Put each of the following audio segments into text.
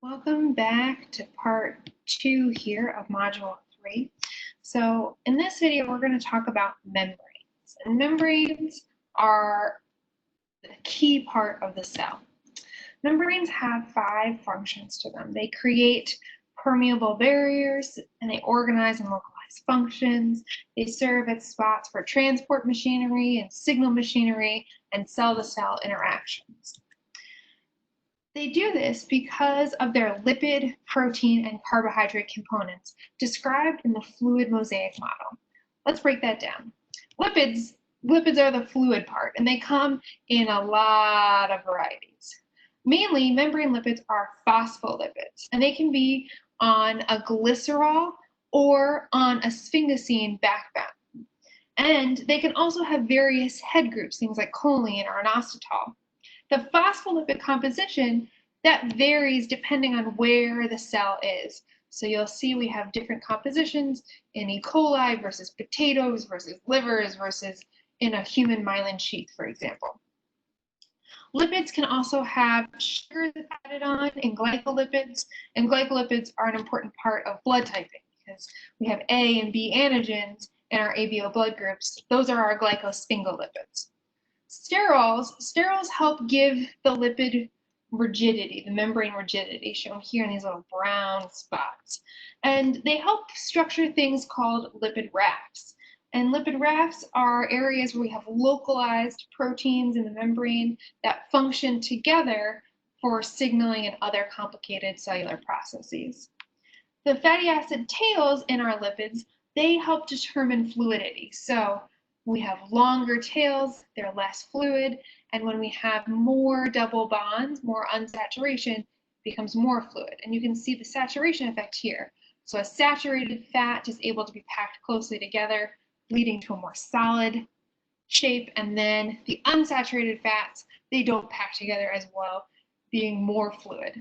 Welcome back to part 2 here of module 3. So in this video, we're going to talk about membranes. And membranes are the key part of the cell. Membranes have 5 functions to them. They create permeable barriers, and they organize and localize functions. They serve as spots for transport machinery and signal machinery and cell-to-cell interactions. They do this because of their lipid, protein, and carbohydrate components described in the fluid mosaic model. Let's break that down. Lipids are the fluid part, and they come in a lot of varieties. Mainly, membrane lipids are phospholipids, and they can be on a glycerol or on a sphingosine backbone. And they can also have various head groups, things like choline or inositol. The phospholipid composition, that varies depending on where the cell is. So you'll see we have different compositions in E. coli versus potatoes versus livers versus in a human myelin sheath, for example. Lipids can also have sugars added on in glycolipids, and glycolipids are an important part of blood typing because we have A and B antigens in our ABO blood groups. Those are our glycosphingolipids. Sterols help give the lipid rigidity, the membrane rigidity, shown here in these little brown spots. And they help structure things called lipid rafts. And lipid rafts are areas where we have localized proteins in the membrane that function together for signaling and other complicated cellular processes. The fatty acid tails in our lipids, they help determine fluidity. So we have longer tails, they're less fluid, and when we have more double bonds, more unsaturation, it becomes more fluid. And you can see the saturation effect here. So a saturated fat is able to be packed closely together, leading to a more solid shape, and then the unsaturated fats, they don't pack together as well, being more fluid.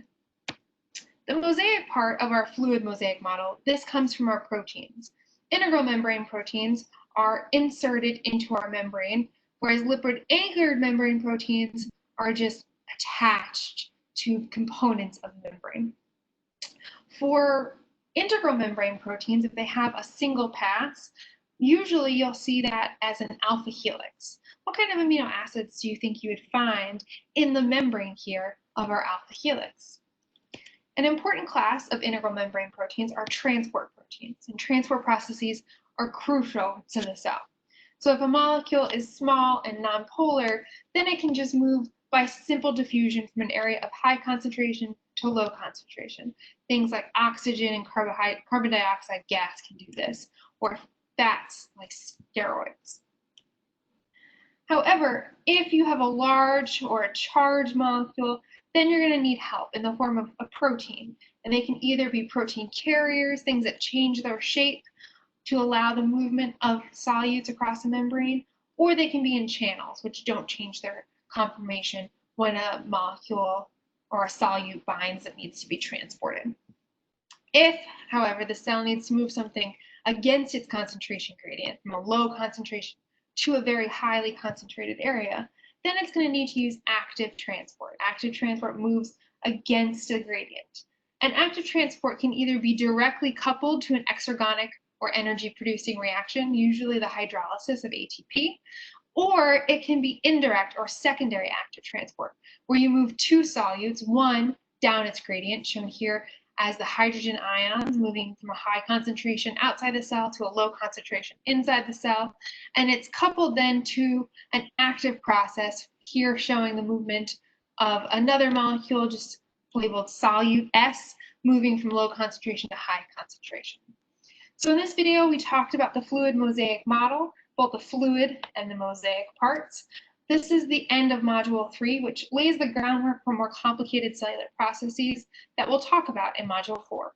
The mosaic part of our fluid mosaic model, this comes from our proteins. Integral membrane proteins are inserted into our membrane, whereas lipid-anchored membrane proteins are just attached to components of the membrane. For integral membrane proteins, if they have a single pass, usually you'll see that as an alpha helix. What kind of amino acids do you think you would find in the membrane here of our alpha helix? An important class of integral membrane proteins are transport proteins, and transport processes are crucial to the cell. So if a molecule is small and nonpolar, then it can just move by simple diffusion from an area of high concentration to low concentration. Things like oxygen and carbon dioxide gas can do this, or fats like steroids. However, if you have a large or a charged molecule, then you're going to need help in the form of a protein. And they can either be protein carriers, things that change their shape to allow the movement of solutes across the membrane, or they can be in channels, which don't change their conformation when a molecule or a solute binds that needs to be transported. If, however, the cell needs to move something against its concentration gradient from a low concentration to a very highly concentrated area, then it's going to need to use active transport. Active transport moves against the gradient. And active transport can either be directly coupled to an exergonic or energy-producing reaction, usually the hydrolysis of ATP, or it can be indirect or secondary active transport, where you move 2 solutes, one down its gradient, shown here as the hydrogen ions moving from a high concentration outside the cell to a low concentration inside the cell, and it's coupled then to an active process, here showing the movement of another molecule just labeled solute S, moving from low concentration to high concentration. So in this video, we talked about the fluid mosaic model, both the fluid and the mosaic parts. This is the end of Module 3, which lays the groundwork for more complicated cellular processes that we'll talk about in Module 4.